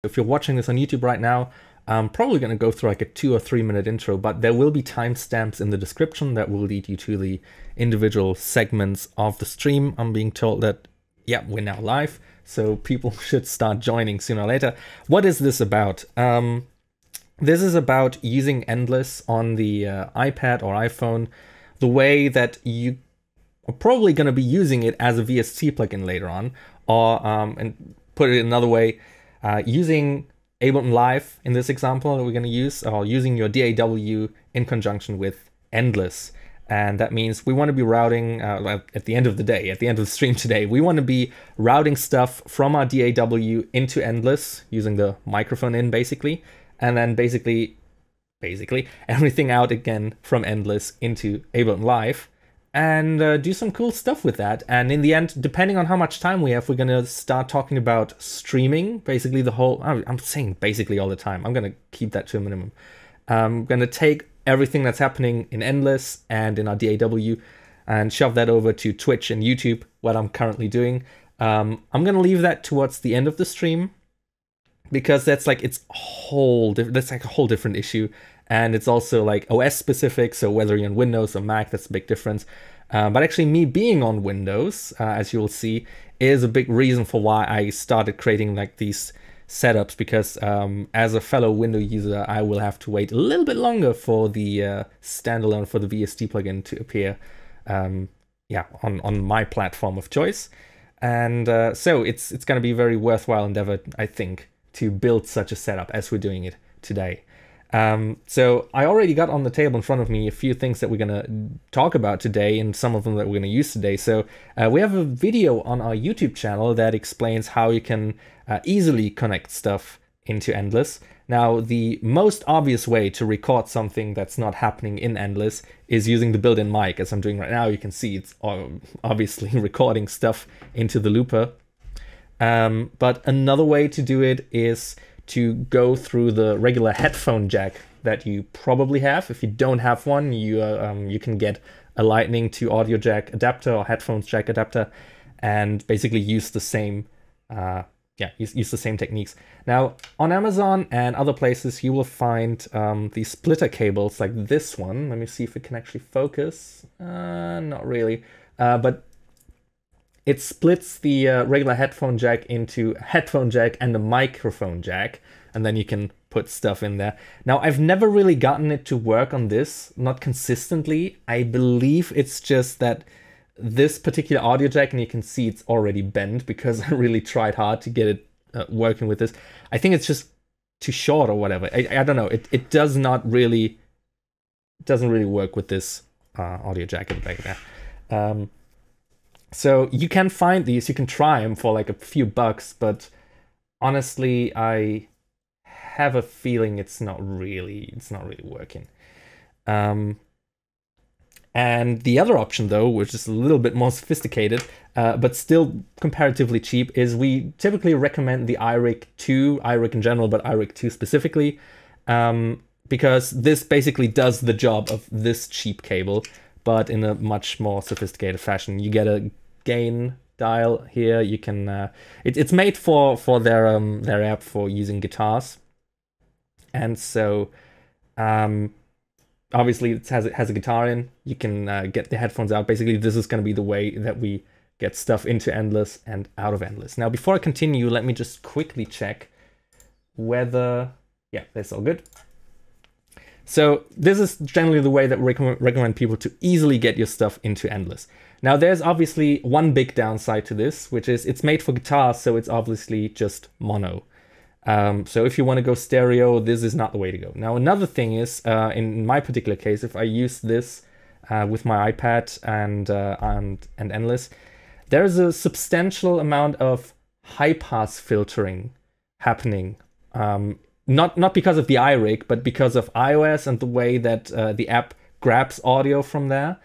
If you're watching this on YouTube right now, I'm probably going to go through like a 2 or 3 minute intro, but there will be timestamps in the description that will lead you to the individual segments of the stream. I'm being told that, yeah, we're now live, so people should start joining sooner or later. What is this about? This is about using Endless on the iPad or iPhone the way that you are probably going to be using it as a VST plugin later on, or and put it another way, using Ableton Lite in this example that we're going to use, or using your DAW in conjunction with Endless. And that means we want to be routing, at the end of the day, at the end of the stream today, we want to be routing stuff from our DAW into Endless, using the microphone in basically, and then basically everything out again from Endless into Ableton Lite, and do some cool stuff with that. And in the end, depending on how much time we have, we're going to start talking about streaming, basically the whole, I'm saying basically all the time, I'm going to keep that to a minimum. I'm going to take everything that's happening in Endless and in our DAW and shove that over to Twitch and YouTube, what I'm currently doing. I'm going to leave that towards the end of the stream, because that's like that's like a whole different issue, and it's also like OS specific, so whether you're on Windows or Mac, that's a big difference. But actually me being on Windows, as you'll see, is a big reason for why I started creating like these setups, because as a fellow Windows user, I will have to wait a little bit longer for the standalone, for the VST plugin to appear yeah, on my platform of choice. And so it's going to be a very worthwhile endeavor, I think, to build such a setup as we're doing it today. So I already got on the table in front of me a few things that we're going to talk about today, and some of them that we're going to use today. So we have a video on our YouTube channel that explains how you can easily connect stuff into Endless. Now, the most obvious way to record something that's not happening in Endless is using the built-in mic, as I'm doing right now. You can see it's obviously recording stuff into the looper. But another way to do it is to go through the regular headphone jack that you probably have. If you don't have one, you can get a Lightning to audio jack adapter or headphones jack adapter, and basically use the same use the same techniques. Now, on Amazon and other places, you will find these splitter cables like this one. Let me see if it can actually focus. Not really, but it splits the regular headphone jack into a headphone jack and a microphone jack, and then you can put stuff in there. Now, I've never really gotten it to work on this, not consistently. I believe it's just that this particular audio jack, and you can see it's already bent because I really tried hard to get it working with this. I think it's just too short or whatever. I don't know. It doesn't really work with this audio jack in the back there. So you can find these, you can try them for like a few bucks, but honestly, I have a feeling it's not really working. And the other option, though, which is a little bit more sophisticated, but still comparatively cheap, is we typically recommend the iRig 2, iRig in general, but iRig 2 specifically, because this basically does the job of this cheap cable, but in a much more sophisticated fashion. You get a gain dial here. You can it's made for their app for using guitars, and so obviously it has a guitar in. You can get the headphones out. Basically, this is going to be the way that we get stuff into Endless and out of Endless. Now, before I continue, let me just quickly check whether, yeah, that's all good. So this is generally the way that we recommend people to easily get your stuff into Endless. Now, there's obviously one big downside to this, which is it's made for guitars, so it's obviously just mono. So if you want to go stereo, this is not the way to go. Now, another thing is, in my particular case, if I use this with my iPad and Endless, there's a substantial amount of high-pass filtering happening. Not because of the iRig, but because of iOS and the way that the app grabs audio from there.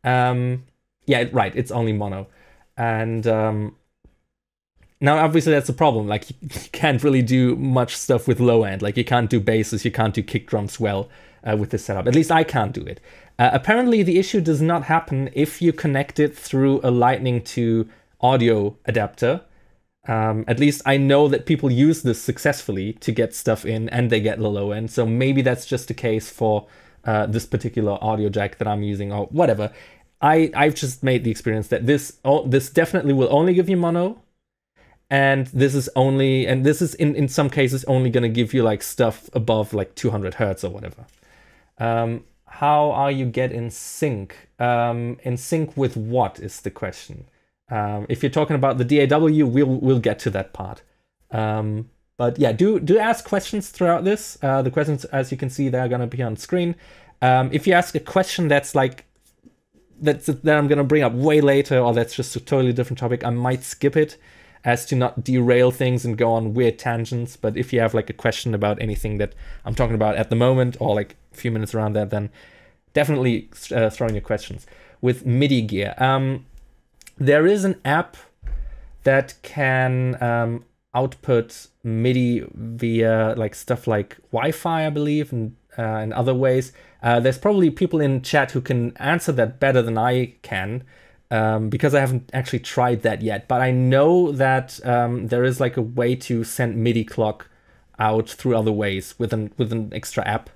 Yeah, right, it's only mono. And now, obviously, that's a problem. Like, you can't really do much stuff with low end. Like, you can't do basses, you can't do kick drums well with this setup. At least I can't do it. Apparently, the issue does not happen if you connect it through a Lightning to audio adapter. At least I know that people use this successfully to get stuff in, and they get the low end. So maybe that's just the case for this particular audio jack that I'm using, or whatever. I've just made the experience that this definitely will only give you mono, and this is in some cases only going to give you like stuff above like 200 hertz or whatever. How are you get in sync? In sync with what is the question? If you're talking about the DAW, we'll get to that part. But yeah, do ask questions throughout this. The questions, as you can see, they're going to be on screen. If you ask a question that's like that I'm going to bring up way later, or that's just a totally different topic, I might skip it as to not derail things and go on weird tangents. But if you have like a question about anything that I'm talking about at the moment, or like a few minutes around that, then definitely throw in your questions. With MIDI gear, there is an app that can output MIDI via like stuff like Wi-Fi, I believe, and in other ways. There's probably people in chat who can answer that better than I can, because I haven't actually tried that yet. But I know that there is like a way to send MIDI clock out through other ways with an extra app.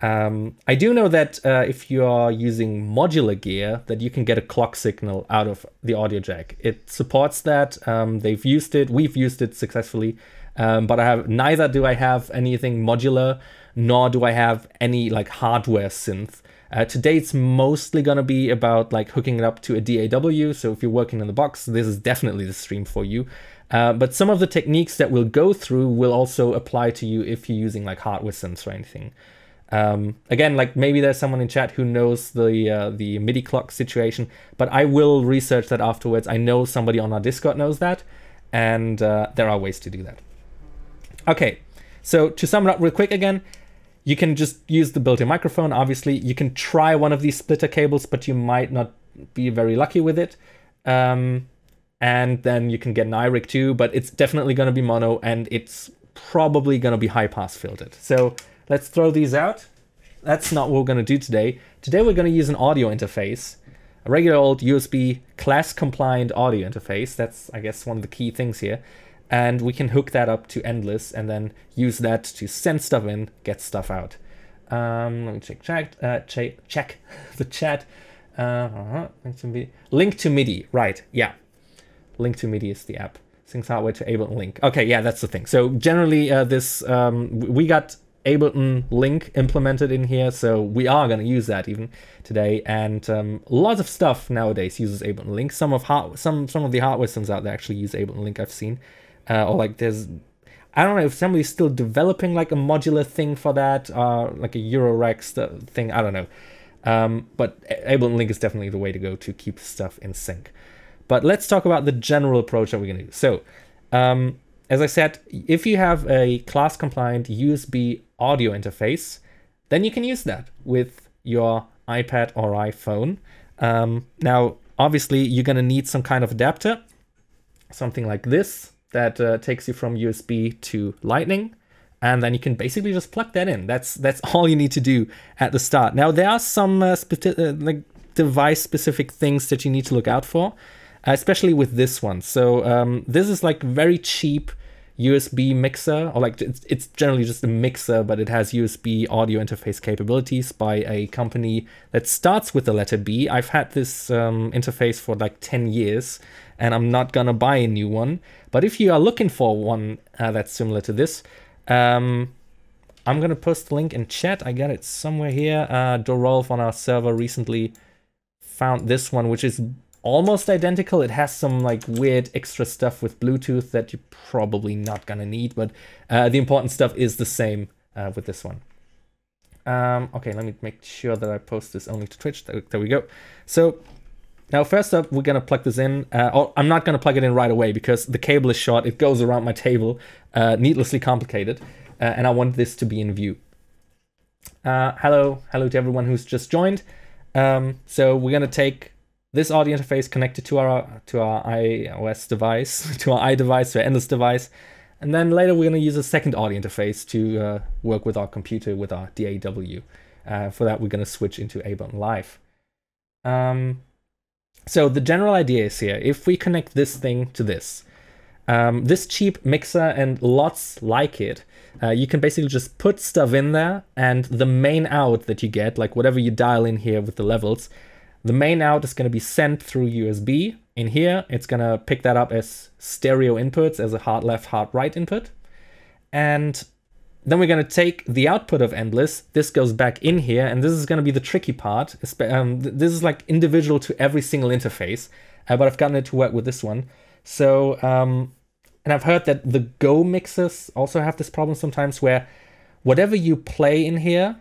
I do know that if you are using modular gear, that you can get a clock signal out of the audio jack. It supports that. They've used it. We've used it successfully. But neither do I have anything modular, nor do I have any like hardware synth. Today it's mostly gonna be about like hooking it up to a DAW. So if you're working in the box, this is definitely the stream for you. But some of the techniques that we'll go through will also apply to you if you're using like hardware synths or anything. Again, like maybe there's someone in chat who knows the MIDI clock situation, but I will research that afterwards. I know somebody on our Discord knows that, and there are ways to do that. Okay, so to sum it up real quick again, you can just use the built-in microphone. Obviously, you can try one of these splitter cables, but you might not be very lucky with it. And then you can get an iRig too, but it's definitely going to be mono, and it's probably going to be high-pass filtered. So let's throw these out. That's not what we're going to do today. Today we're going to use an audio interface, a regular old USB class-compliant audio interface. That's, I guess, one of the key things here. And we can hook that up to Endless and then use that to send stuff in, get stuff out. Let me check the chat. Link to MIDI, right, yeah. Link to MIDI is the app. Syncs hardware to Ableton Link. Okay, yeah, that's the thing. So generally we got Ableton Link implemented in here, so we are going to use that even today. And lots of stuff nowadays uses Ableton Link. Some of the hardware systems out there actually use Ableton Link, I've seen. Or like there's, I don't know if somebody's still developing like a modular thing for that, like a Eurorack thing, I don't know. But Ableton Link is definitely the way to go to keep stuff in sync. But let's talk about the general approach that we're going to do. So, as I said, if you have a class-compliant USB audio interface, then you can use that with your iPad or iPhone. Now, obviously, you're going to need some kind of adapter, something like this, that takes you from USB to Lightning, and then you can basically just plug that in. That's all you need to do at the start. Now, there are some like device-specific things that you need to look out for, especially with this one. So this is like very cheap USB mixer, or like it's generally just a mixer, but it has USB audio interface capabilities by a company that starts with the letter B. I've had this interface for like 10 years, and I'm not gonna buy a new one. But if you are looking for one that's similar to this, I'm gonna post the link in chat. I got it somewhere here. Dorolf on our server recently found this one, which is almost identical. It has some like weird extra stuff with Bluetooth that you're probably not gonna need, but the important stuff is the same with this one. Okay, let me make sure that I post this only to Twitch. There we go. So now first up, we're gonna plug this in. I'm not gonna plug it in right away because the cable is short. It goes around my table, needlessly complicated, and I want this to be in view. Hello to everyone who's just joined. So we're gonna take this audio interface connected to our iOS device, to our iDevice, to our Endless device, and then later we're going to use a second audio interface to work with our computer, with our DAW. For that, we're going to switch into Ableton Live. So the general idea is here: if we connect this thing to this, This cheap mixer and lots like it, you can basically just put stuff in there, and the main out that you get, like whatever you dial in here with the levels, the main out is going to be sent through USB. In here, it's going to pick that up as stereo inputs, as a hard left, hard right input. And then we're going to take the output of Endless. This goes back in here, and this is going to be the tricky part. This is like individual to every single interface, but I've gotten it to work with this one. So, and I've heard that the Go mixers also have this problem sometimes, where whatever you play in here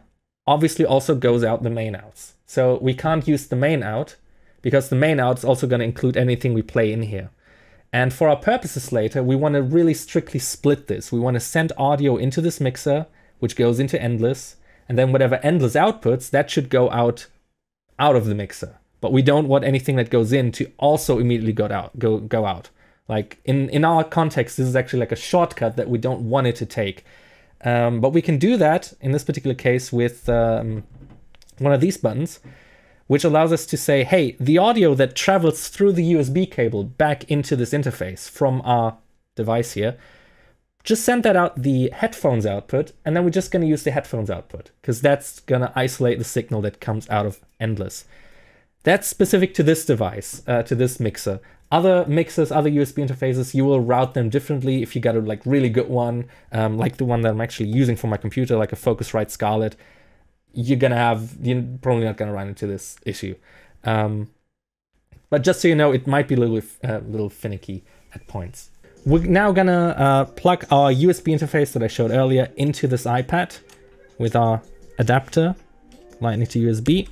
obviously also goes out the main outs. So we can't use the main out, because the main out is also going to include anything we play in here. And for our purposes later, we want to really strictly split this. We want to send audio into this mixer, which goes into Endless, and then whatever Endless outputs, that should go out of the mixer. But we don't want anything that goes in to also immediately go out. Like in our context, this is actually like a shortcut that we don't want it to take. But we can do that in this particular case with one of these buttons, which allows us to say, hey, the audio that travels through the USB cable back into this interface from our device here, just send that out the headphones output, and then we're just going to use the headphones output, because that's going to isolate the signal that comes out of Endless. That's specific to this device, to this mixer. Other mixers, other USB interfaces, you will route them differently. If you got a like really good one, like the one that I'm actually using for my computer, like a Focusrite Scarlett, you're probably not gonna run into this issue. But just so you know, it might be a little finicky at points. We're now gonna plug our USB interface that I showed earlier into this iPad with our adapter, Lightning to USB.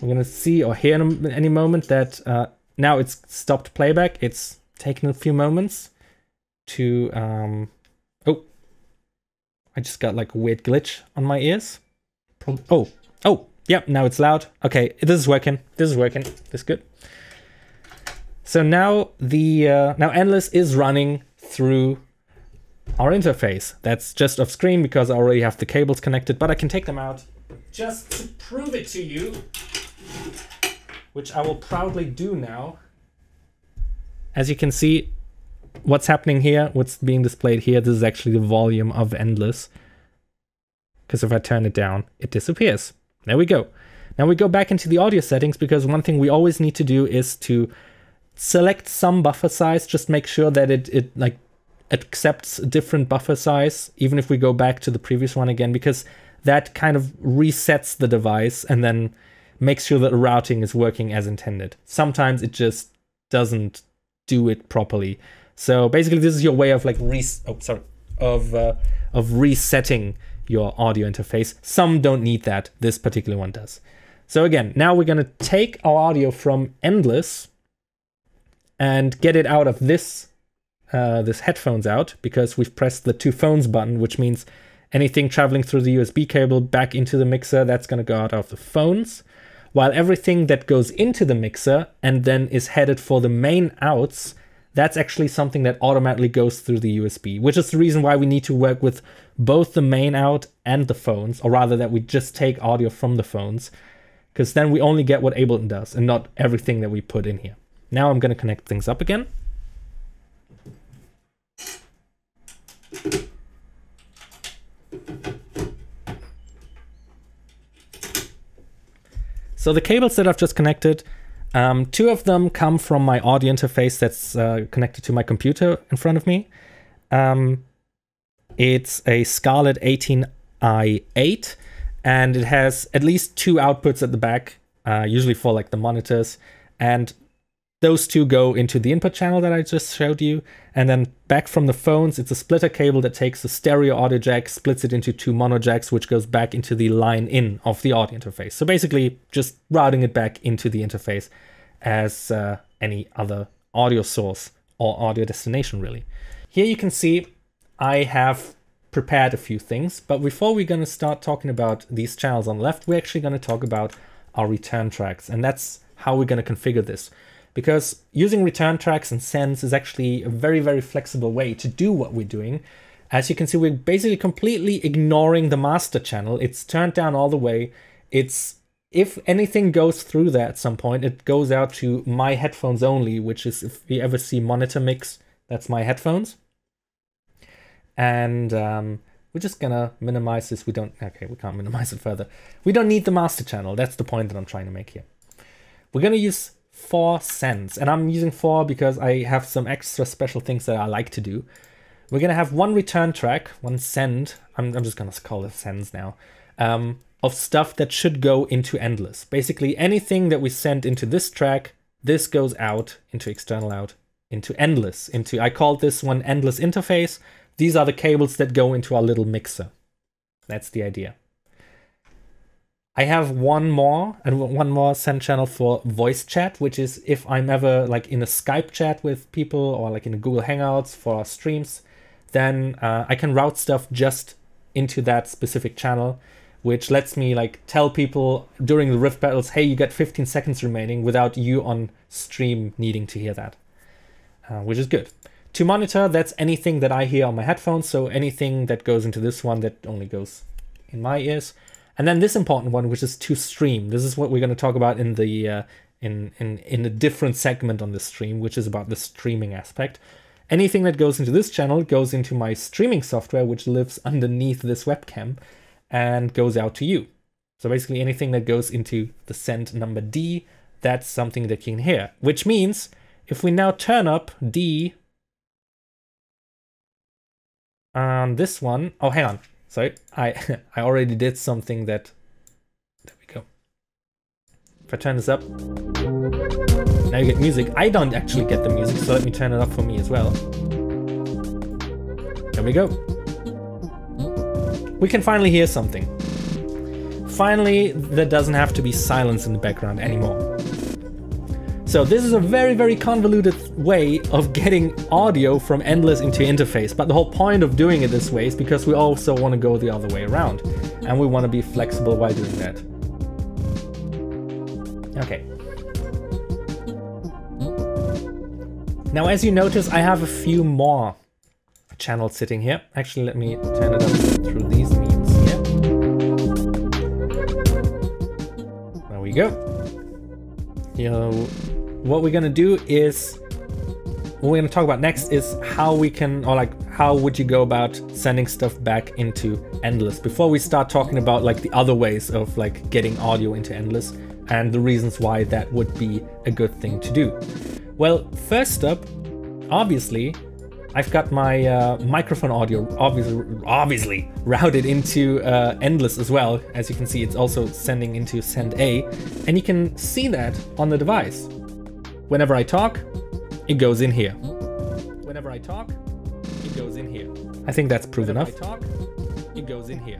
We're gonna see or hear in any moment that now it's stopped playback. It's taken a few moments to, oh, I just got like a weird glitch on my ears. Oh, yep, now it's loud. Okay, this is working. This is good. So now now Endless is running through our interface. That's just off screen because I already have the cables connected, but I can take them out just to prove it to you, which I will proudly do now. As you can see, what's happening here, what's being displayed here, this is actually the volume of Endless. Because if I turn it down, it disappears. There we go. Now we go back into the audio settings, because one thing we always need to do is to select some buffer size. Just make sure that it like accepts a different buffer size, even if we go back to the previous one again, because that kind of resets the device and then makes sure that the routing is working as intended. Sometimes it just doesn't do it properly. So basically, this is your way of like resetting your audio interface. Some don't need that. This particular one does. So again, now we're going to take our audio from Endless and get it out of this headphones out, because we've pressed the two phones button, which means anything traveling through the USB cable back into the mixer, that's going to go out of the phones, while everything that goes into the mixer and then is headed for the main outs, that's actually something that automatically goes through the USB, which is the reason why we need to work with both the main out and the phones, or rather that we just take audio from the phones, because then we only get what Ableton does and not everything that we put in here. Now I'm going to connect things up again. So the cables that I've just connected, two of them come from my audio interface that's connected to my computer in front of me. It's a Scarlett 18i8, and it has at least two outputs at the back, usually for like the monitors. And those two go into the input channel that I just showed you. And then back from the phones, it's a splitter cable that takes the stereo audio jack, splits it into two mono jacks, which goes back into the line in of the audio interface. So basically just routing it back into the interface as any other audio source or audio destination, really. Here you can see I have prepared a few things, but before we're going to start talking about these channels on the left, we're actually going to talk about our return tracks, and that's how we're going to configure this. Because using return tracks and sends is actually a very, very flexible way to do what we're doing. As you can see, we're basically completely ignoring the master channel. It's turned down all the way. If anything goes through there at some point, it goes out to my headphones only, which is, if you ever see monitor mix, That's my headphones. And we're just gonna minimize this. We can't minimize it further. We don't need the master channel. That's the point that I'm trying to make here. We're gonna use 4 sends, and I'm using 4 because I have some extra special things that I like to do. We're gonna have 1 return track, 1 send. I'm just gonna call it sends now. Of stuff that should go into endless. Basically anything that we send into this track, this goes out into external out, into endless, I called this one endless interface. These are the cables that go into our little mixer. That's the idea. I have one more send channel for voice chat, which is if I'm ever like in a Skype chat with people or like in a Google Hangouts for our streams, then I can route stuff just into that specific channel, which lets me like tell people during the riff battles, hey, you got 15 seconds remaining without you on stream needing to hear that, which is good. To monitor, that's anything that I hear on my headphones, so anything that goes into this one that only goes in my ears. And then this important one, which is to stream. This is what we're going to talk about in the in a different segment on the stream, which is about the streaming aspect. Anything that goes into this channel goes into my streaming software, which lives underneath this webcam and goes out to you. So basically anything that goes into the send number D, that's something that you can hear, which means if we now turn up D on this one, oh, hang on. Sorry, I already did something that, there we go. If I turn this up, now you get music. I don't actually get the music, so let me turn it up for me as well. There we go. We can finally hear something. Finally, there doesn't have to be silence in the background anymore. So this is a very, very convoluted way of getting audio from endless into interface. But the whole point of doing it this way is because we also want to go the other way around. And we want to be flexible while doing that. Okay. Now, as you notice, I have a few more channels sitting here. Actually, let me turn it up through these means here. There we go. What we're gonna do is, what we're gonna talk about next is how we can, or like, how would you go about sending stuff back into endless before we start talking about like the other ways of like getting audio into endless and the reasons why that would be a good thing to do. Well, first up, obviously, I've got my microphone audio obviously routed into endless as well. As you can see, it's also sending into send A, and you can see that on the device. Whenever I talk, it goes in here. Whenever I talk, it goes in here. I think that's proof enough. Whenever I talk, it goes in here.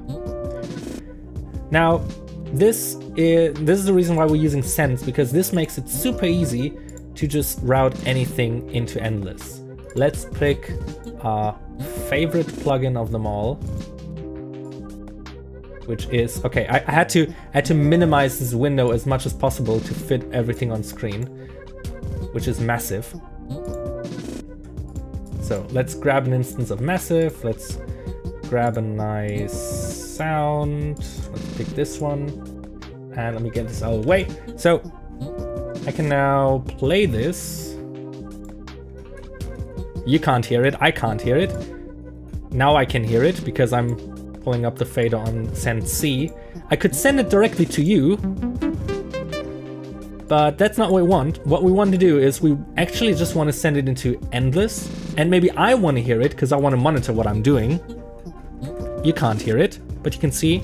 Now, this is the reason why we're using sends, because this makes it super easy to just route anything into endless. Let's pick our favorite plugin of them all, which is, okay, I had to minimize this window as much as possible to fit everything on screen, which is Massive. So let's grab an instance of Massive. Let's grab a nice sound. Let's pick this one. And let me get this out of the way. So I can now play this. You can't hear it, I can't hear it. Now I can hear it because I'm pulling up the fader on send C. I could send it directly to you, but that's not what we want. What we want to do is we actually just want to send it into endless, and maybe I want to hear it because I want to monitor what I'm doing. You can't hear it, but you can see.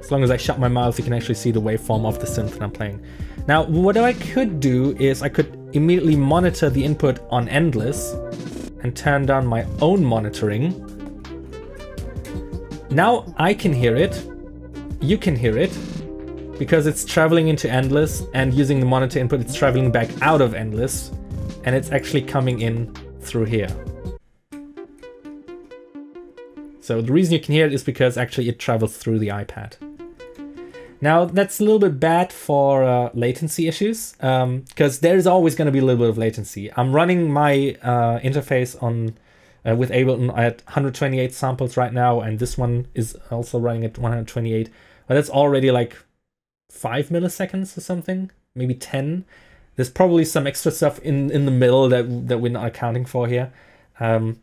As long as I shut my mouth, you can actually see the waveform of the synth that I'm playing. Now, what I could do is I could immediately monitor the input on endless and turn down my own monitoring. Now I can hear it, you can hear it, because it's traveling into endless, and using the monitor input, it's traveling back out of endless, and it's actually coming in through here. So the reason you can hear it is because actually it travels through the iPad. Now, that's a little bit bad for latency issues, because there's always going to be a little bit of latency. I'm running my interface on with Ableton at 128 samples right now, and this one is also running at 128, but that's already like 5 milliseconds or something, maybe 10. There's probably some extra stuff in the middle that we're not accounting for here.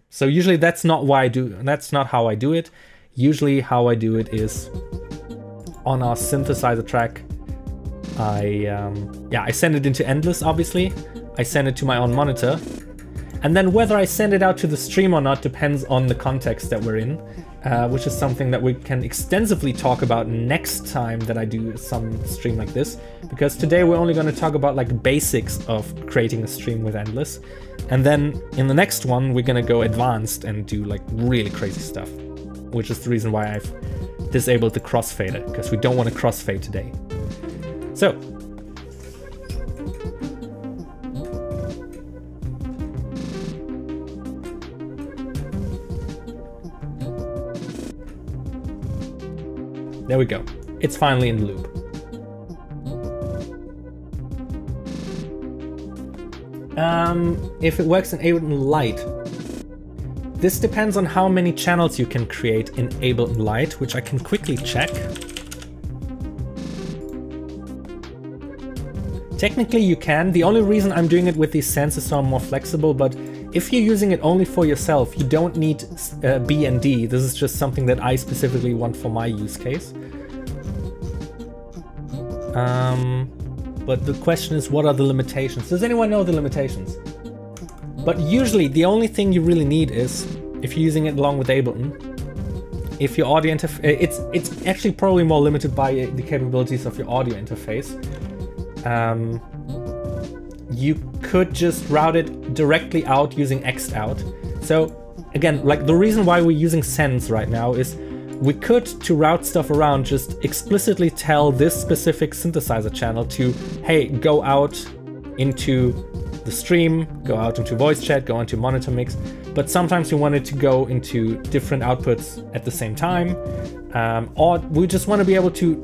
So usually that's not how I do it. Usually how I do it is on our synthesizer track, I send it into Endless, obviously. I send it to my own monitor. And then whether I send it out to the stream or not depends on the context that we're in, which is something that we can extensively talk about next time that I do some stream like this. Because today we're only going to talk about like basics of creating a stream with Endless. And then in the next one, we're going to go advanced and do like really crazy stuff, which is the reason why I've disabled the crossfader, because we don't want to crossfade today. So, there we go. It's finally in the loop. If it works in Ableton Lite, this depends on how many channels you can create in Ableton Lite, which I can quickly check. Technically you can. The only reason I'm doing it with these sensors so I'm more flexible, but if you're using it only for yourself, you don't need B and D. This is just something that I specifically want for my use case. But the question is, what are the limitations? Does anyone know the limitations? But usually the only thing you really need is, if you're using it along with Ableton, if your audio interface, it's actually probably more limited by the capabilities of your audio interface. You could just route it directly out using X'd out. So again, like the reason why we're using Sends right now is we could, to route stuff around, just explicitly tell this specific synthesizer channel to, hey, go out into the stream, go out into voice chat, go into monitor mix. But sometimes you want it to go into different outputs at the same time. Or we just want to be able to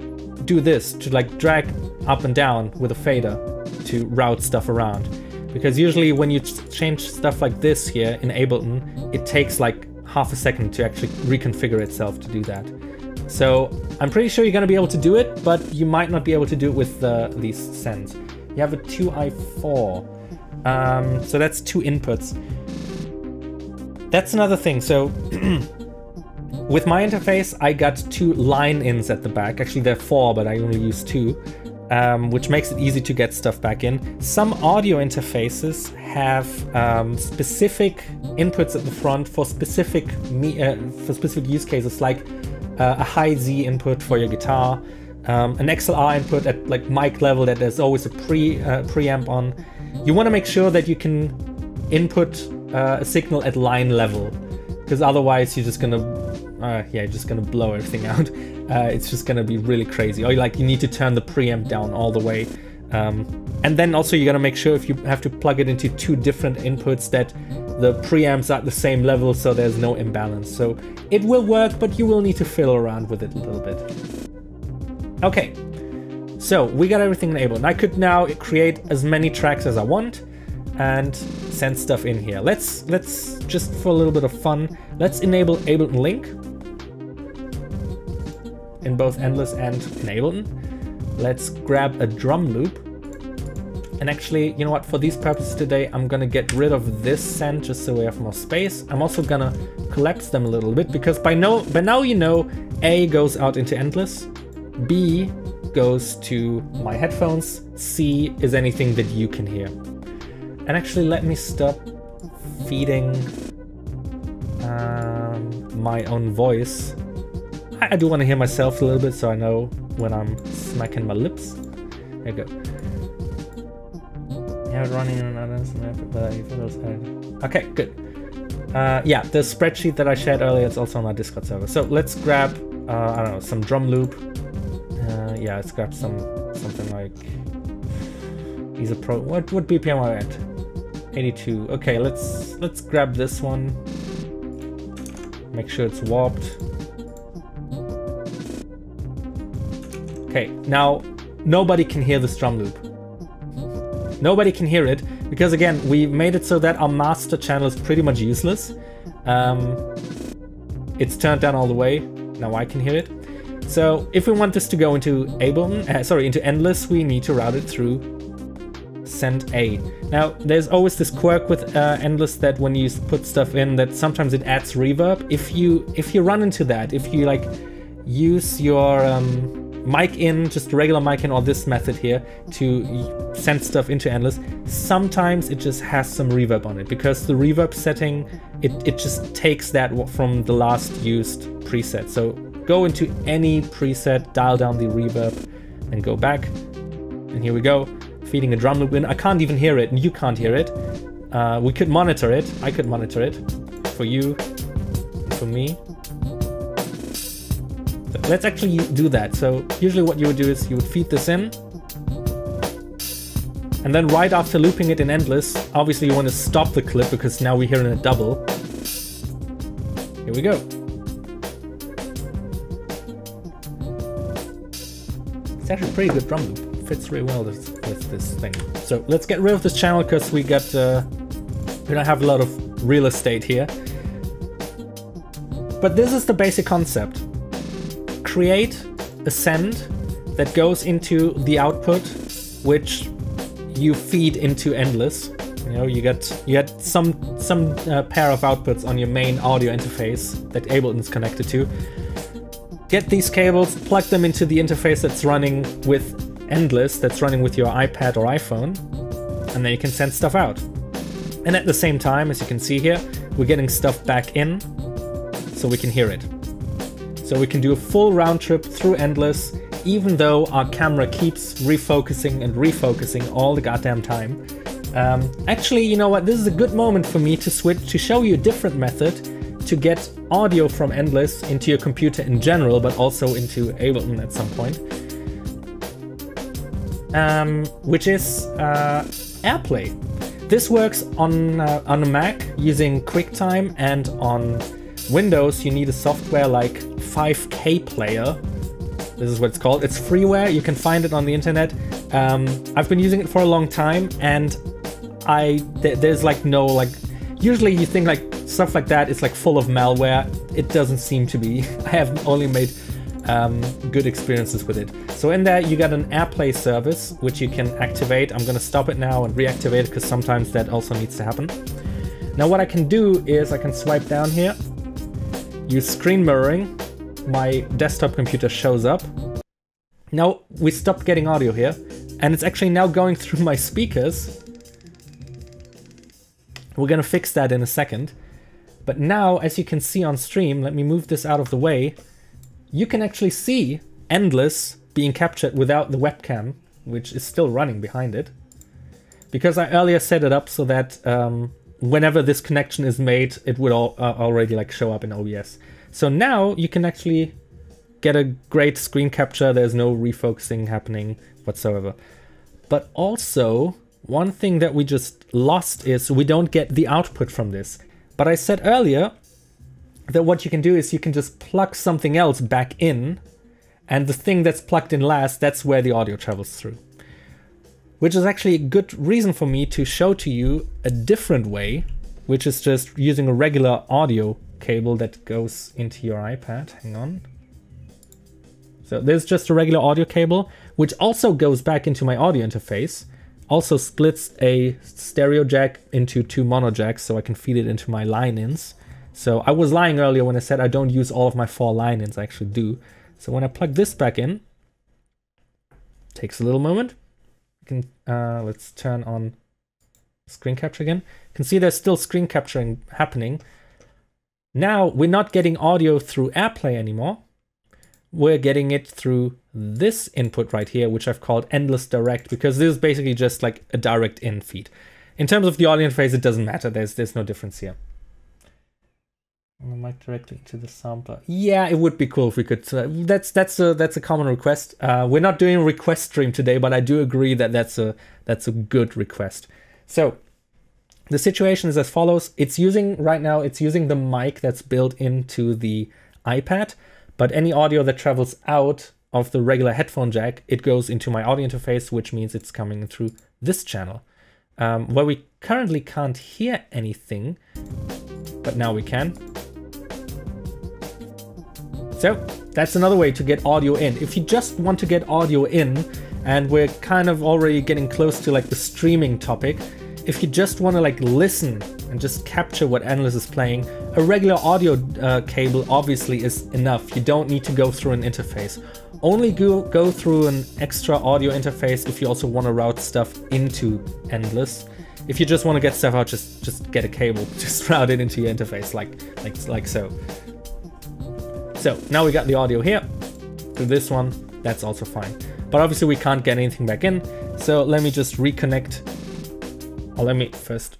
do this, to like drag up and down with a fader to route stuff around. Because usually when you change stuff like this here in Ableton, it takes like half a second to actually reconfigure itself to do that. So I'm pretty sure you're going to be able to do it, but you might not be able to do it with these sends. You have a 2i4, so that's 2 inputs. That's another thing. So with my interface, I got 2 line ins at the back. Actually, there are 4, but I only use 2, which makes it easy to get stuff back in. Some audio interfaces have specific inputs at the front for specific use cases, like a high Z input for your guitar, an XLR input at like mic level that there's always a preamp on. You want to make sure that you can input a signal at line level, because otherwise you're just gonna blow everything out. It's just gonna be really crazy. Or like you need to turn the preamp down all the way. And then also you gotta make sure, if you have to plug it into 2 different inputs, that the preamps are at the same level so there's no imbalance. So it will work, but you will need to fiddle around with it a little bit. Okay, so we got everything enabled. I could now create as many tracks as I want and send stuff in here. Let's just, for a little bit of fun, let's enable Ableton Link in both Endless and in Ableton. Let's grab a drum loop. And actually, you know what, for these purposes today, I'm gonna get rid of this send just so we have more space. I'm also gonna collapse them a little bit, because by now you know A goes out into Endless, B goes to my headphones, C is anything that you can hear. And actually, let me stop feeding my own voice. I do want to hear myself a little bit, so I know when I'm smacking my lips. There you go. Yeah, running another. Okay, good. Yeah, the spreadsheet that I shared earlier is also on our Discord server. So let's grab, I don't know, some drum loop. Yeah, let's grab something like. These are pro. What BPM are we at? 82. Okay, let's grab this one. Make sure it's warped. Okay, now nobody can hear this drum loop. Nobody can hear it because, again, we made it so that our master channel is pretty much useless. It's turned down all the way. Now I can hear it. So if we want this to go into Ableton, into Endless, we need to route it through send A. Now, there's always this quirk with Endless that when you put stuff in, that sometimes it adds reverb. If you run into that, if you like use your mic in, just regular mic in, or this method here to send stuff into Endless, sometimes it just has some reverb on it, because the reverb setting, it just takes that from the last used preset. So go into any preset, dial down the reverb, and go back. And here we go, feeding a drum loop in. I can't even hear it, and you can't hear it. We could monitor it. I could monitor it for you, for me. So let's actually do that. So usually what you would do is you would feed this in, and then right after looping it in Endless, obviously you want to stop the clip because now we're hearing a double. Here we go. It's actually a pretty good drum loop. It fits really well with this thing. So let's get rid of this channel because we don't have a lot of real estate here. But this is the basic concept. Create a send that goes into the output, which you feed into Endless. You know, you get some pair of outputs on your main audio interface that Ableton's connected to. Get these cables, plug them into the interface that's running with Endless, that's running with your iPad or iPhone, and then you can send stuff out. And at the same time, as you can see here, we're getting stuff back in, so we can hear it. So we can do a full round trip through Endless, even though our camera keeps refocusing and refocusing all the goddamn time. Actually, you know what? This is a good moment for me to switch to show you a different method to get audio from Endless into your computer in general, but also into Ableton at some point, which is AirPlay. This works on a Mac using QuickTime, and on Windows you need a software like 5K Player. This is what it's called. It's freeware. You can find it on the internet. I've been using it for a long time, and there's like no like. Usually you think like stuff like that is like full of malware. It doesn't seem to be. I have only made good experiences with it. So in there you got an AirPlay service which you can activate. I'm gonna stop it now and reactivate it because sometimes that also needs to happen. Now what I can do is I can swipe down here, use screen mirroring, my desktop computer shows up. Now we stopped getting audio here, and it's actually now going through my speakers. We're gonna fix that in a second. But now, as you can see on stream, let me move this out of the way, you can actually see Endless being captured without the webcam, which is still running behind it. Because I earlier set it up so that whenever this connection is made, it would already like show up in OBS. So now you can actually get a great screen capture. There's no refocusing happening whatsoever. But also, one thing that we just lost is we don't get the output from this. But I said earlier that what you can do is you can just plug something else back in, and the thing that's plugged in last, that's where the audio travels through. Which is actually a good reason for me to show to you a different way, which is just using a regular audio cable that goes into your iPad. Hang on. So there's just a regular audio cable, which also goes back into my audio interface. Also splits a stereo jack into 2 mono jacks, so I can feed it into my line-ins. So I was lying earlier when I said I don't use all of my 4 line-ins, I actually do. So when I plug this back in, takes a little moment. Let's turn on screen capture again. You can see there's still screen capturing happening. Now we're not getting audio through AirPlay anymore. We're getting it through this input right here, which I've called Endless Direct, because this is basically just like a direct in feed. In terms of the audio interface, it doesn't matter. There's no difference here. The mic directly to the sampler. Yeah, it would be cool if we could. That's a common request. We're not doing a request stream today, but I do agree that that's a good request. So the situation is as follows. It's using the mic that's built into the iPad. But any audio that travels out of the regular headphone jack, it goes into my audio interface, which means it's coming through this channel, where we currently can't hear anything, but now we can. So that's another way to get audio in. If you just want to get audio in and we're kind of already getting close to like the streaming topic. If you just want to like listen and just capture what Endless is playing, a regular audio cable obviously is enough. You don't need to go through an interface. Only go through an extra audio interface if you also want to route stuff into Endless. If you just want to get stuff out, just get a cable, just route it into your interface like so. So now we got the audio here through this one. That's also fine. But obviously we can't get anything back in. So let me just reconnect. Or let me first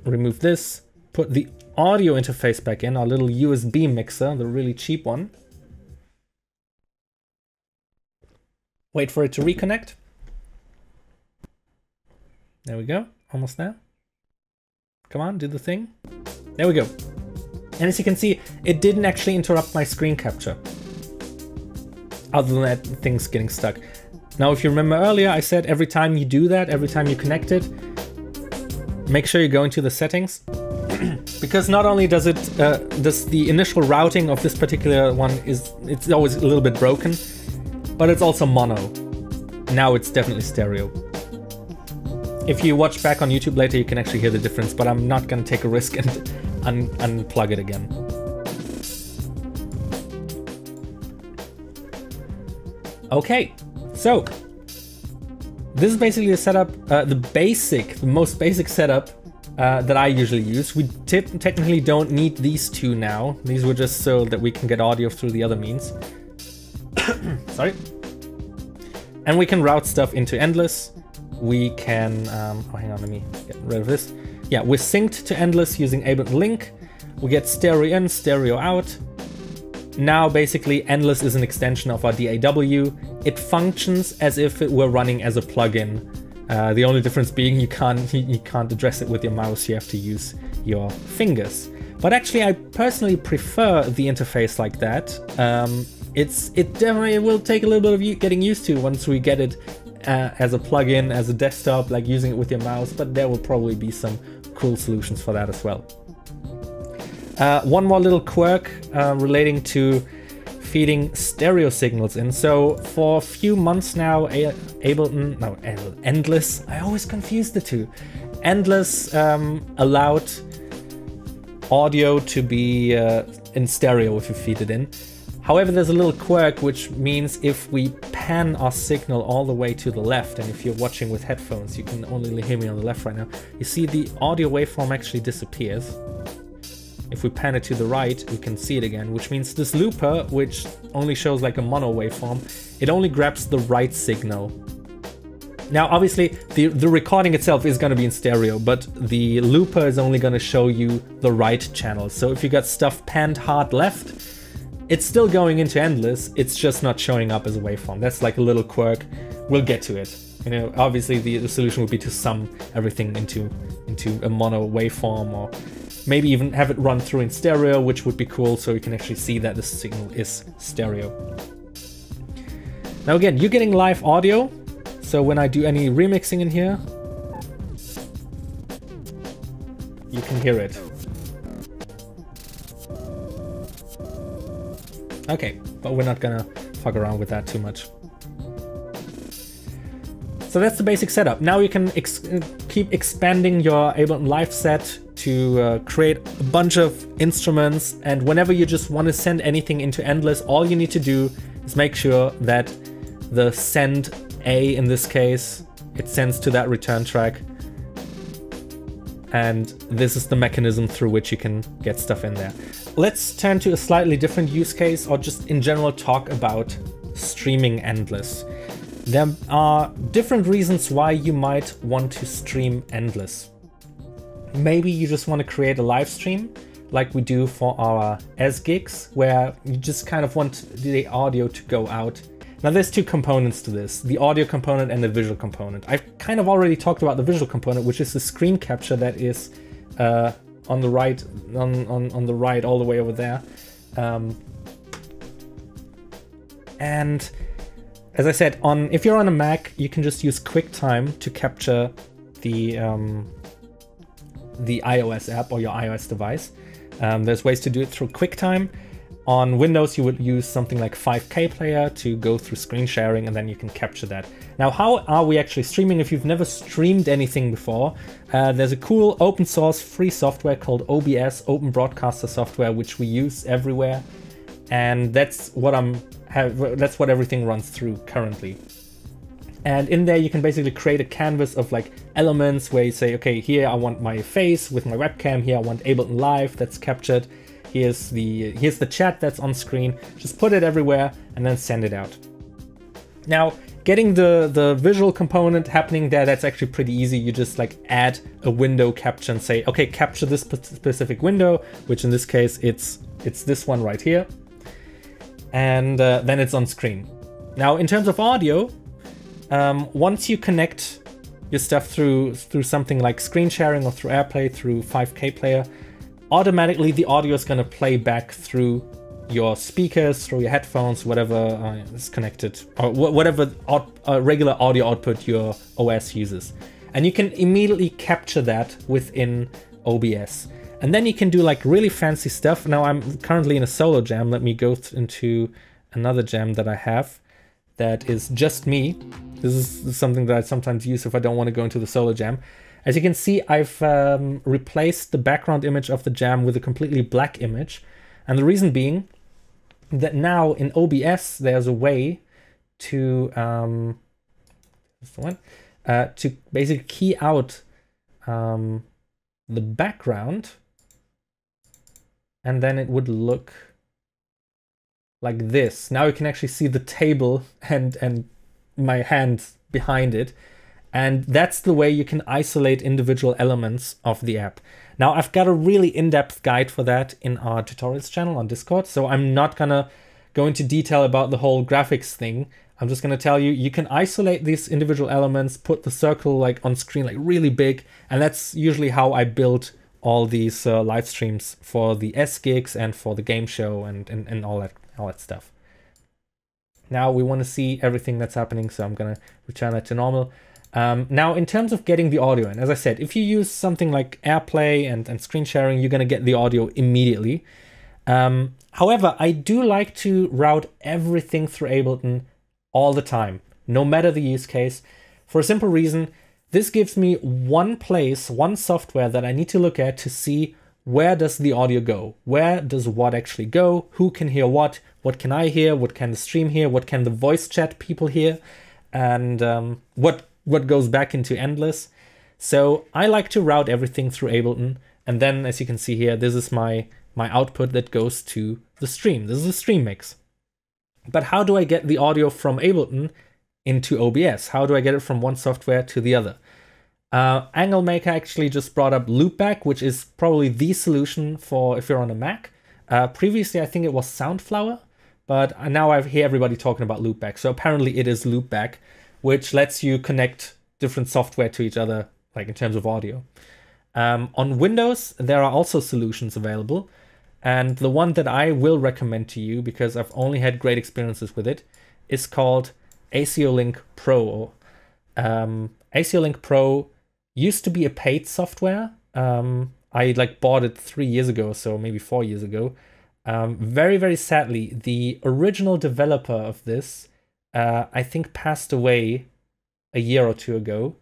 remove this, put the audio interface back in, our little USB mixer, the really cheap one. Wait for it to reconnect. There we go, almost there. Come on, do the thing. There we go. And as you can see, it didn't actually interrupt my screen capture. Other than that, things getting stuck. Now, if you remember earlier, I said every time you do that, every time you connect it, make sure you go into the settings, because not only does it does the initial routing of this particular one it's always a little bit broken, but it's also mono. Now it's definitely stereo. If you watch back on YouTube later, you can actually hear the difference, but I'm not going to take a risk and unplug it again. Okay, so this is basically the setup, the most basic setup that I usually use. We technically don't need these two now. These were just so that we can get audio through the other means. Sorry. And we can route stuff into Endless. We can, oh, hang on, let me get rid of this. Yeah, we're synced to Endless using Ableton Link. We get stereo in, stereo out. Now basically Endless is an extension of our DAW. It functions as if it were running as a plugin. The only difference being you can't address it with your mouse, you have to use your fingers. But actually I personally prefer the interface like that. It definitely will take a little bit of getting used to once we get it as a plugin, as a desktop, like using it with your mouse, but there will probably be some cool solutions for that as well. One more little quirk relating to feeding stereo signals in. So for a few months now, Endless, I always confuse the two. Endless allowed audio to be in stereo if you feed it in. However, there's a little quirk which means if we pan our signal all the way to the left, and if you're watching with headphones, you can only hear me on the left right now, you see the audio waveform actually disappears. If we pan it to the right, we can see it again, which means this looper, which only shows like a mono waveform, it only grabs the right signal. Now, obviously, the recording itself is going to be in stereo, but the looper is only going to show you the right channel. So if you got stuff panned hard left, it's still going into Endless, it's just not showing up as a waveform. That's like a little quirk. We'll get to it. You know, obviously the solution would be to sum everything into a mono waveform, or maybe even have it run through in stereo, which would be cool, so you can actually see that the signal is stereo. Now again, you're getting live audio, so when I do any remixing in here, you can hear it. Okay, but we're not gonna fuck around with that too much. So that's the basic setup. Now you can keep expanding your Ableton Live set to create a bunch of instruments, and whenever you just want to send anything into Endless, all you need to do is make sure that the send A, in this case, it sends to that return track, and this is the mechanism through which you can get stuff in there. Let's turn to a slightly different use case, or just in general talk about streaming Endless. There are different reasons why you might want to stream Endless. Maybe you just want to create a live stream like we do for our S gigs, where you just kind of want the audio to go out. Now there's two components to this, the audio component and the visual component. I've kind of already talked about the visual component, which is the screen capture that is on the right, on the right, all the way over there. And as I said, if you're on a Mac, you can just use QuickTime to capture the iOS app or your iOS device. There's ways to do it through QuickTime. On Windows, you would use something like 5K Player to go through screen sharing, and then you can capture that. Now, how are we actually streaming? If you've never streamed anything before, there's a cool open source free software called OBS, Open Broadcaster Software, which we use everywhere. And that's what everything runs through currently. And in there, you can basically create a canvas of like elements where you say, okay, here I want my face with my webcam. Here I want Ableton Live that's captured. Here's the chat that's on screen. Just put it everywhere and then send it out. Now, getting the visual component happening there, that's actually pretty easy. You just like add a window capture and say, okay, capture this specific window, which in this case, it's this one right here. And then it's on screen. Now, in terms of audio, once you connect your stuff through something like screen sharing or through AirPlay, through 5K Player, automatically the audio is going to play back through your speakers, through your headphones, whatever is connected, or whatever regular audio output your OS uses. And you can immediately capture that within OBS. And then you can do like really fancy stuff. Now I'm currently in a solo jam. Let me go into another jam that I have that is just me. This is something that I sometimes use if I don't want to go into the solo jam. As you can see, I've replaced the background image of the jam with a completely black image. And the reason being that now in OBS, there's a way to, to basically key out the background, and then it would look like this. Now you can actually see the table and my hand behind it. And that's the way you can isolate individual elements of the app. Now, I've got a really in-depth guide for that in our tutorials channel on Discord, so I'm not gonna go into detail about the whole graphics thing. I'm just gonna tell you, you can isolate these individual elements, put the circle like on screen like really big, and that's usually how I build all these live streams for the S gigs and for the game show and all that stuff. Now we want to see everything that's happening, so I'm gonna return that to normal. Now, in terms of getting the audio in, as I said, if you use something like AirPlay and screen sharing, you're going to get the audio immediately. However, I do like to route everything through Ableton all the time, no matter the use case, for a simple reason. This gives me one place, one software that I need to look at to see where does the audio go? Where does what actually go? Who can hear what? What can I hear? What can the stream hear? What can the voice chat people hear? And what goes back into Endless. So I like to route everything through Ableton. And then, as you can see here, this is my output that goes to the stream. This is a stream mix. But how do I get the audio from Ableton into OBS? How do I get it from one software to the other? Anglemaker actually just brought up Loopback, which is probably the solution for if you're on a Mac. Previously, I think it was Soundflower, but now I hear everybody talking about Loopback. So apparently it is Loopback, which lets you connect different software to each other, like in terms of audio. On Windows, there are also solutions available. And the one that I will recommend to you, because I've only had great experiences with it, is called ASIO Link Pro. ASIO Link Pro used to be a paid software. I bought it 3 years ago, so maybe 4 years ago. Very, very sadly, the original developer of this I think passed away a year or two ago.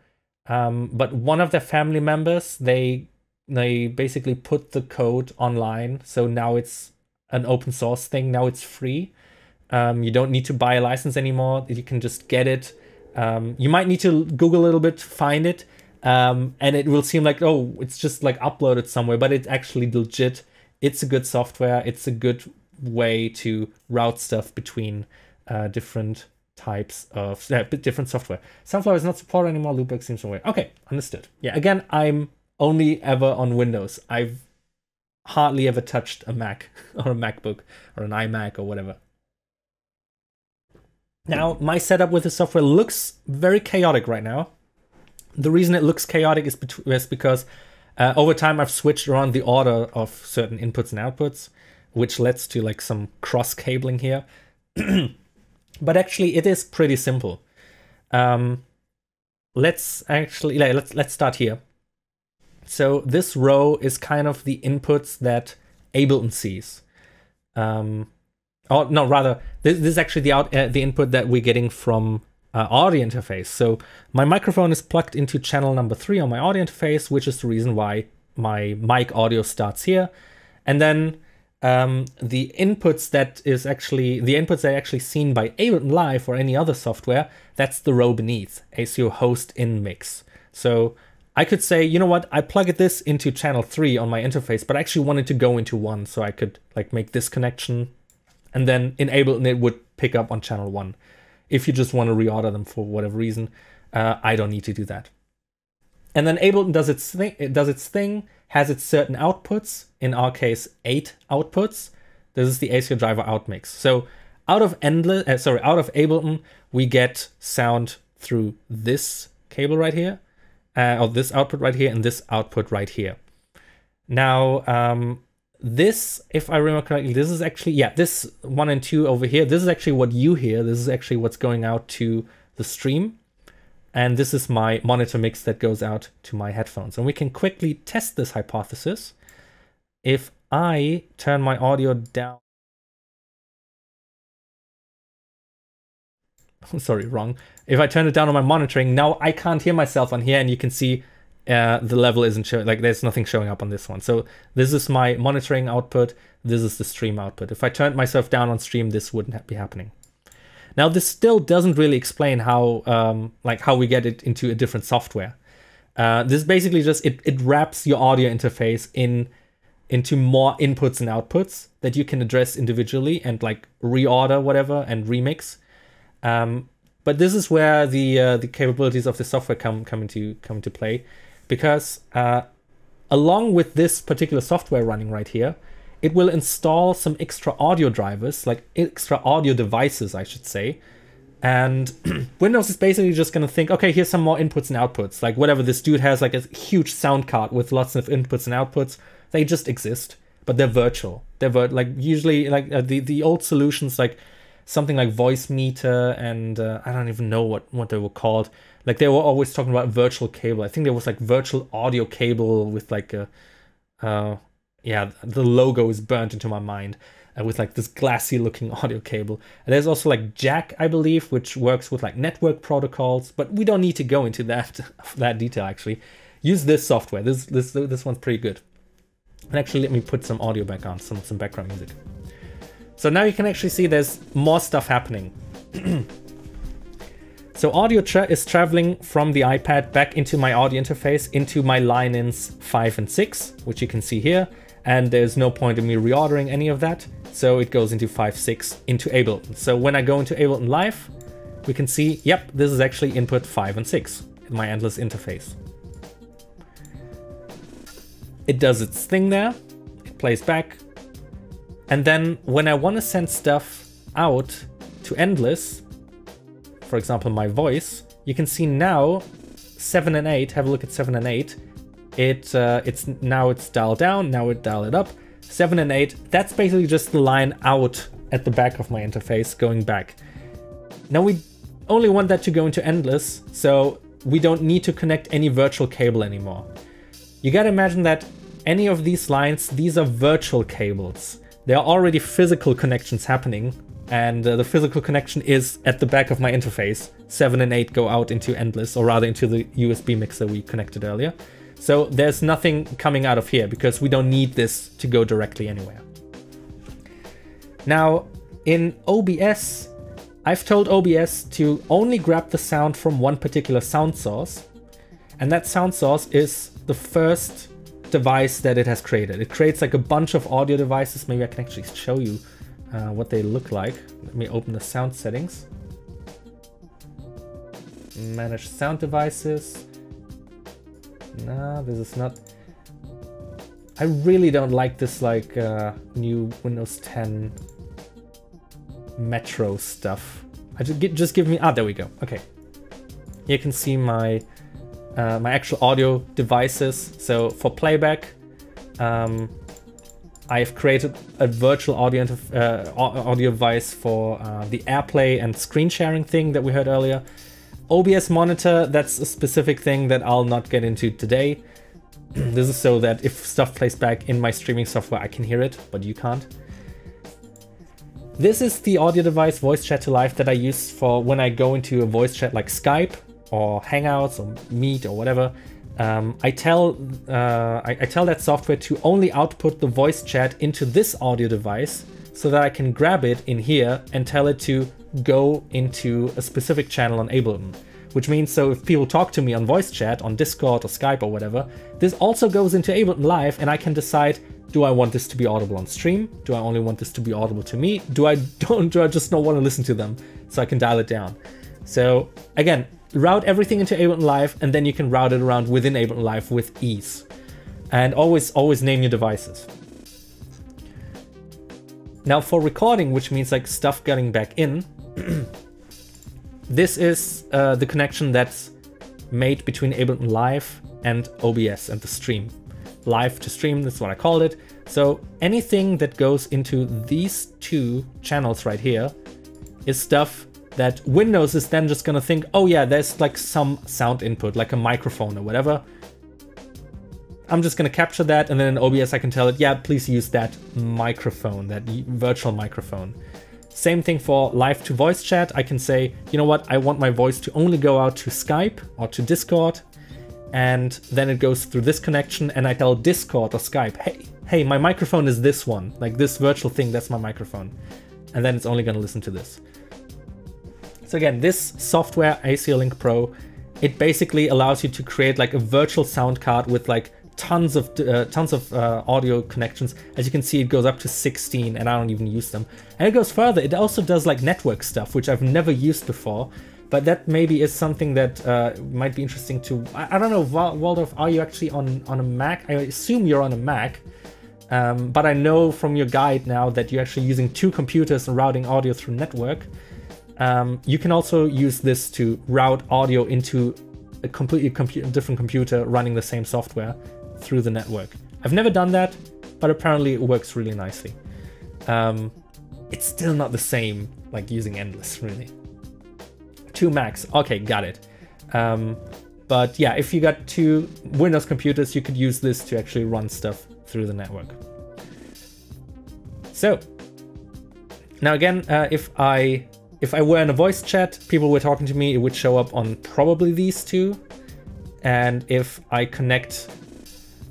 But one of their family members, they basically put the code online. So now it's an open source thing. Now it's free. You don't need to buy a license anymore. You can just get it. You might need to Google a little bit to find it. And it will seem like, oh, it's just like uploaded somewhere, but it's actually legit. It's a good software. It's a good way to route stuff between different types of different software. Sunflower is not supported anymore. Loopback seems away. Okay, understood. Yeah, again, I'm only ever on Windows. I've hardly ever touched a Mac or a MacBook or an iMac or whatever. Now, my setup with the software looks very chaotic right now. The reason it looks chaotic is because over time I've switched around the order of certain inputs and outputs, which leads to like some cross cabling here. But actually, it is pretty simple. Let's start here. So this row is kind of the inputs that Ableton sees. or no, rather, this is actually the input that we're getting from audio interface. So my microphone is plugged into channel number 3 on my audio interface, which is the reason why my mic audio starts here. And then the inputs that are actually seen by Ableton Live or any other software, that's the row beneath, ASIO host in mix. So I could say, you know what, I plugged this into channel 3 on my interface, but I actually wanted to go into 1, so I could like make this connection, and then in Ableton it would pick up on channel 1. If you just want to reorder them for whatever reason, I don't need to do that. And then Ableton does its thing, has its certain outputs, in our case 8 outputs. This is the ASIO driver outmix. So out of Ableton, we get sound through this cable right here, or this output right here, and this output right here. Now, this, if I remember correctly, this is actually, yeah, this 1 and 2 over here, this is actually what you hear. This is actually what's going out to the stream. And this is my monitor mix that goes out to my headphones. And we can quickly test this hypothesis. If I turn my audio down, sorry, wrong. If I turn it down on my monitoring, now I can't hear myself on here, and you can see the level isn't showing, like there's nothing showing up on this one. So this is my monitoring output. This is the stream output. If I turned myself down on stream, this wouldn't be happening. Now, this still doesn't really explain how, how we get it into a different software. This basically just, it wraps your audio interface into more inputs and outputs that you can address individually and like reorder whatever and remix. But this is where the capabilities of the software come into play, because along with this particular software running right here, it will install some extra audio drivers, like extra audio devices, I should say. And Windows is basically just going to think, okay, here's some more inputs and outputs. Like whatever this dude has, like a huge sound card with lots of inputs and outputs. They just exist, but they're virtual. They're like usually like the old solutions, like something like Voice Meter, and I don't even know what they were called. Like they were always talking about virtual cable. I think there was like virtual audio cable with like a, yeah, the logo is burnt into my mind, with like this glassy looking audio cable. And there's also like Jack, I believe, which works with like network protocols, but we don't need to go into that detail actually. Use this software. This one's pretty good. And actually, let me put some audio back on, some background music. So now you can actually see there's more stuff happening. So audio is traveling from the iPad back into my audio interface, into my line-ins 5 and 6, which you can see here. And there's no point in me reordering any of that. So it goes into 5, 6 into Ableton. So when I go into Ableton Live, we can see, yep, this is actually input 5 and 6 in my endless interface. It does its thing there. It plays back. And then when I want to send stuff out to endless, for example, my voice, you can see now 7 and 8, have a look at 7 and 8. It's dialed down, now it dial it up. 7 and 8, that's basically just the line out at the back of my interface going back. Now we only want that to go into endless, so we don't need to connect any virtual cable anymore. You gotta imagine that any of these lines, these are virtual cables. There are already physical connections happening, and the physical connection is at the back of my interface. 7 and 8 go out into endless, or rather into the USB mixer we connected earlier. So there's nothing coming out of here because we don't need this to go directly anywhere. Now in OBS, I've told OBS to only grab the sound from one particular sound source. And that sound source is the first device that it has created. It creates like a bunch of audio devices. Maybe I can actually show you what they look like. Let me open the sound settings. Manage sound devices. No, this is not. I really don't like this like new Windows 10 Metro stuff. Just give me, there we go. Okay, you can see my my actual audio devices. So for playback, I've created a virtual audio device for the AirPlay and screen sharing thing that we heard earlier. OBS monitor, that's a specific thing that I'll not get into today. This is so that if stuff plays back in my streaming software, I can hear it, but you can't. this is the audio device voice chat to live that I use for when I go into a voice chat like Skype or Hangouts or Meet or whatever. I tell that software to only output the voice chat into this audio device so that I can grab it in here and tell it to go into a specific channel on Ableton. Which means, so if people talk to me on voice chat, on Discord or Skype or whatever, this also goes into Ableton Live, and I can decide, do I want this to be audible on stream? Do I only want this to be audible to me? Do I just not want to listen to them? So I can dial it down. So again, route everything into Ableton Live, and then you can route it around within Ableton Live with ease. And always name your devices. Now for recording, which means like stuff getting back in, this is the connection that's made between Ableton Live and OBS and the stream. Live to stream, that's what I called it. So anything that goes into these two channels right here is stuff that Windows is then just gonna think, oh yeah, there's like some sound input, like a microphone or whatever. I'm just gonna capture that, and then in OBS I can tell it, yeah, please use that microphone, that virtual microphone. Same thing for live to voice chat. I can say, you know what, I want my voice to only go out to Skype or to Discord, and then it goes through this connection, and I tell Discord or Skype, hey, my microphone is this one, like this virtual thing, that's my microphone. And then it's only gonna listen to this. So again, this software, ASIO Link Pro, it basically allows you to create like a virtual sound card with like tons of audio connections. As you can see, it goes up to 16, and I don't even use them. And it goes further. It also does like network stuff, which I've never used before. But that maybe is something that might be interesting to... I don't know, Waldorf, are you actually on a Mac? I assume you're on a Mac. But I know from your guide now that you're actually using two computers and routing audio through network. You can also use this to route audio into a completely different computer running the same software through the network. I've never done that, but apparently it works really nicely. It's still not the same like using Endless, really. 2 Macs, okay, got it. But yeah, if you got 2 Windows computers, you could use this to actually run stuff through the network. So now again, if I were in a voice chat, people were talking to me, it would show up on probably these 2. And if I connect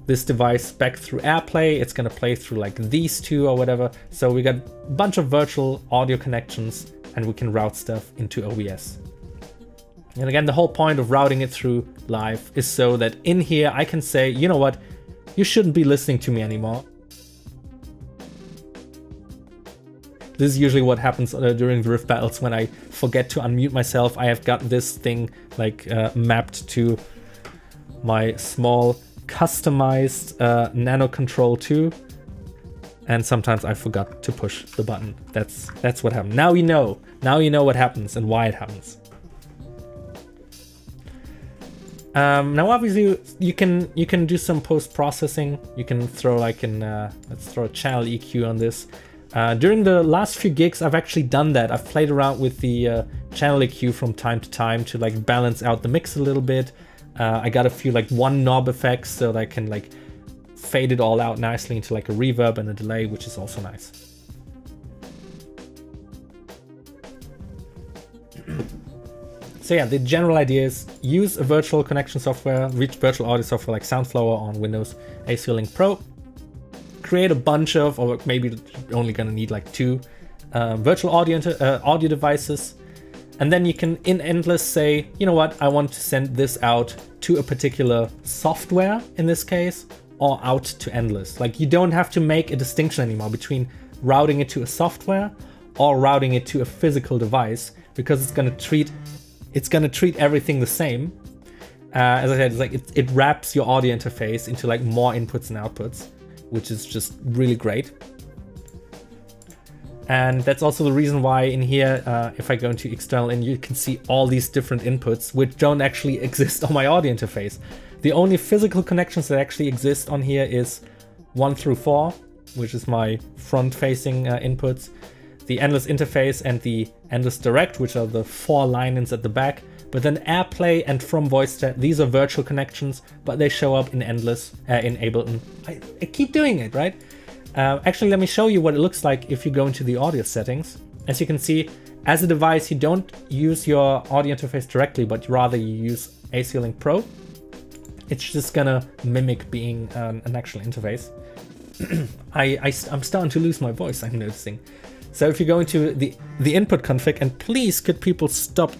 this device back through AirPlay, it's gonna play through like these 2 or whatever. So we got a bunch of virtual audio connections, and we can route stuff into OBS. And again, the whole point of routing it through live is so that in here I can say, you know what, you shouldn't be listening to me anymore. This is usually what happens during the riff battles when I forget to unmute myself. I have got this thing like mapped to my small customized Nano Control 2, and sometimes I forgot to push the button. That's what happened. Now you know. Now you know what happens and why it happens. Now obviously you can do some post-processing. You can throw like let's throw a channel EQ on this. During the last few gigs, I've actually done that. I've played around with the channel EQ from time to time to like balance out the mix a little bit. I got a few like one knob effects so that I can like fade it all out nicely into like a reverb and a delay, which is also nice. So yeah, the general idea is use a virtual connection software, virtual audio software like SoundFlower on Windows, ASIO Link Pro. Create a bunch of, or maybe you're only gonna need like 2 virtual audio devices. And then you can in Endless say, you know what, I want to send this out to a particular software in this case, or out to Endless. Like you don't have to make a distinction anymore between routing it to a software or routing it to a physical device, because it's gonna treat everything the same. As I said, it's like it wraps your audio interface into like more inputs and outputs, which is just really great. And that's also the reason why in here, if I go into external in, you can see all these different inputs which don't actually exist on my audio interface. The only physical connections that actually exist on here is 1 through 4, which is my front-facing inputs, the Endless interface and the Endless Direct, which are the 4 line-ins at the back. But then AirPlay and From Voice Chat, these are virtual connections, but they show up in Endless, in Ableton. I keep doing it, right? Actually, let me show you what it looks like if you go into the audio settings. As you can see, as a device, you don't use your audio interface directly, but rather you use ASIO Link Pro. It's just gonna mimic being an actual interface. I'm starting to lose my voice, I'm noticing. So if you go into the input config, and please could people stop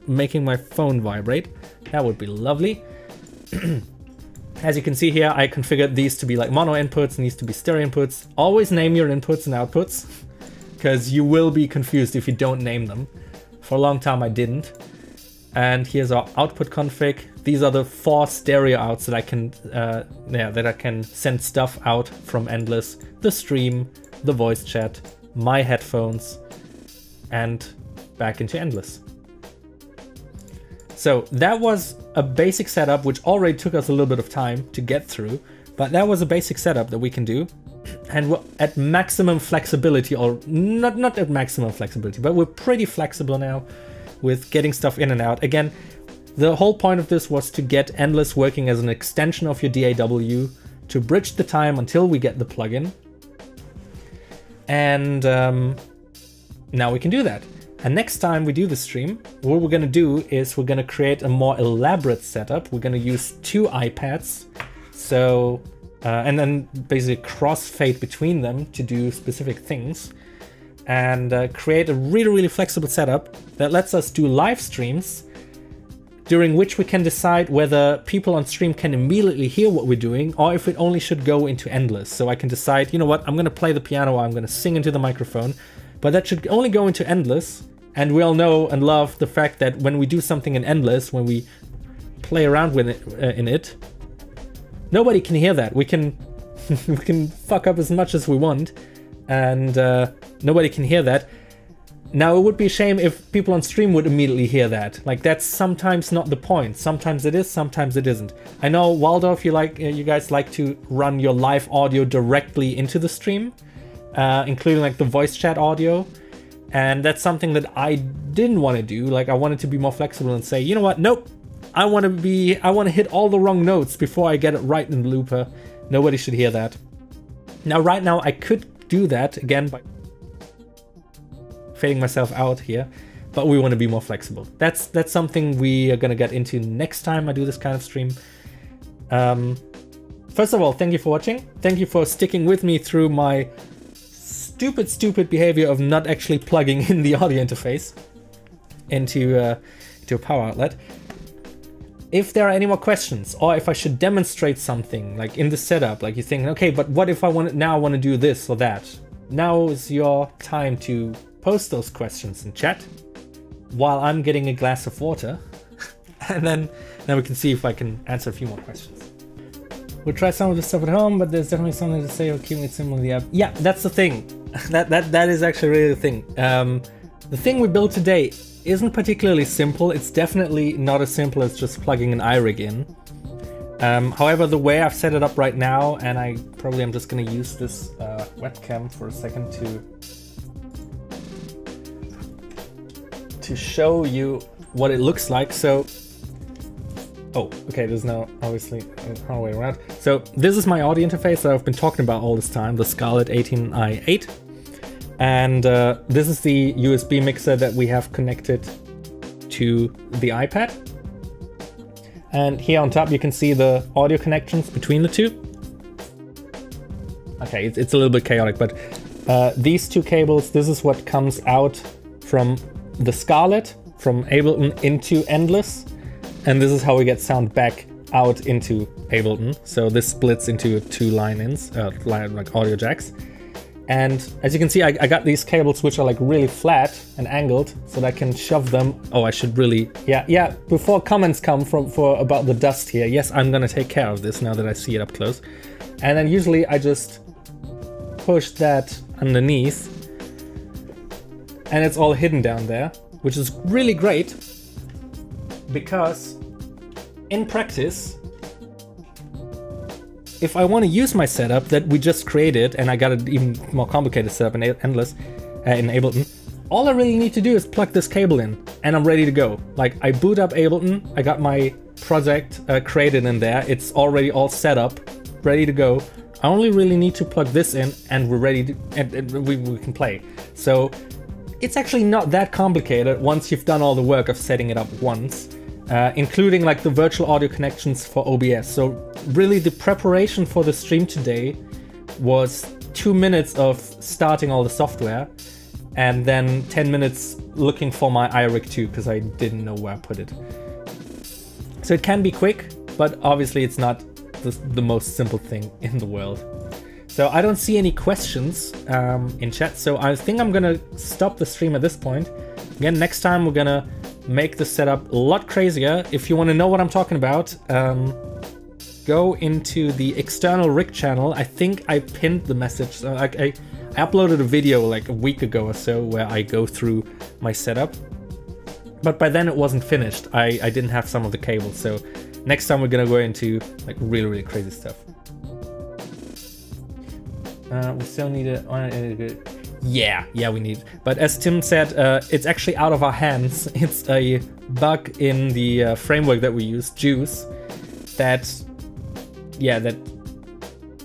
making my phone vibrate, that would be lovely. As you can see here, I configured these to be like mono inputs and these to be stereo inputs. Always name your inputs and outputs, because you will be confused if you don't name them. For a long time I didn't. And here's our output config. These are the 4 stereo outs that I can send stuff out from Endless, the stream, the voice chat, my headphones, and back into Endless. So that was a basic setup, which already took us a little bit of time to get through, but that was a basic setup that we can do. And we're at maximum flexibility, or not at maximum flexibility, but we're pretty flexible now with getting stuff in and out. Again, the whole point of this was to get Endless working as an extension of your DAW to bridge the time until we get the plugin. And now we can do that. And next time we do the stream, what we're gonna do is we're gonna create a more elaborate setup. We're gonna use 2 iPads, so and then basically crossfade between them to do specific things, and create a really flexible setup that lets us do live streams, during which we can decide whether people on stream can immediately hear what we're doing, or if it only should go into Endless. So I can decide, you know what, I'm gonna play the piano, or I'm gonna sing into the microphone, but that should only go into Endless. And we all know and love the fact that when we do something in Endless, when we play around with it, in it, nobody can hear that. We can we can fuck up as much as we want, and nobody can hear that. Now, it would be a shame if people on stream would immediately hear that. Like, that's sometimes not the point. Sometimes it is, sometimes it isn't. I know, Waldorf, you guys like to run your live audio directly into the stream, including like the voice chat audio. And that's something that I didn't want to do. Like, I wanted to be more flexible and say, you know what, nope, I want to hit all the wrong notes before I get it right in the looper. Nobody should hear that. Now, right now, I could do that again by fading myself out here, but we want to be more flexible. That's something we are going to get into next time I do this kind of stream. First of all, thank you for watching. Thank you for sticking with me through my stupid behavior of not actually plugging in the audio interface into a power outlet. If there are any more questions, or if I should demonstrate something like in the setup, like you think, okay, but what if I want to do this or that? Now is your time to post those questions in chat while I'm getting a glass of water, and then we can see if I can answer a few more questions. We'll try some of the stuff at home, but there's definitely something to say of keeping it simple in the app. Yeah, that's the thing. That is actually really the thing. The thing we built today isn't particularly simple. It's definitely not as simple as just plugging an iRig in. However, the way I've set it up right now, and I probably am just going to use this webcam for a second to show you what it looks like. So, oh, okay, there's now obviously a way around. So this is my audio interface that I've been talking about all this time, the Scarlett 18i8. And this is the USB mixer that we have connected to the iPad. And here on top you can see the audio connections between the two. Okay, it's a little bit chaotic, but these two cables, this is what comes out from the Scarlett, from Ableton into Endless. And this is how we get sound back out into Ableton. So this splits into 2 line-ins, like audio jacks. And as you can see, I got these cables which are like really flat and angled, so that I can shove them. Oh, I should really, yeah. Before comments come about the dust here, yes, I'm gonna take care of this now that I see it up close. And then usually I just push that underneath, and it's all hidden down there, which is really great because in practice, if I want to use my setup that we just created, and I got an even more complicated setup in Endless, in Ableton, all I really need to do is plug this cable in, and I'm ready to go. Like, I boot up Ableton, I got my project created in there, it's already all set up, ready to go. I only really need to plug this in and we're ready to, and we can play. So it's actually not that complicated once you've done all the work of setting it up once, including like the virtual audio connections for OBS. So really the preparation for the stream today was 2 minutes of starting all the software and then 10 minutes looking for my iRig 2 because I didn't know where I put it. So it can be quick, but obviously it's not the most simple thing in the world. So I don't see any questions in chat, so I think I'm gonna stop the stream at this point. Again, next time we're gonna make the setup a lot crazier. If you want to know what I'm talking about, go into the external rig channel. I think I pinned the message. I uploaded a video like a week ago or so where I go through my setup. But by then it wasn't finished. I didn't have some of the cables, so next time we're gonna go into like really, really crazy stuff. We still need a... Yeah, we need. But as Tim said, it's actually out of our hands. It's a bug in the framework that we use, Juice, that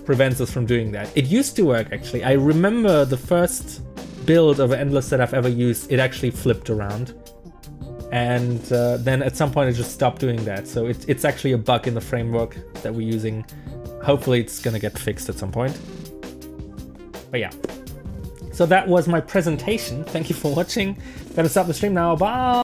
prevents us from doing that. It used to work, actually. I remember the first build of Endless that I've ever used, it actually flipped around. And then at some point it just stopped doing that. So it's actually a bug in the framework that we're using. Hopefully it's gonna get fixed at some point. But yeah. So that was my presentation. Thank you for watching. Gonna stop the stream now. Bye!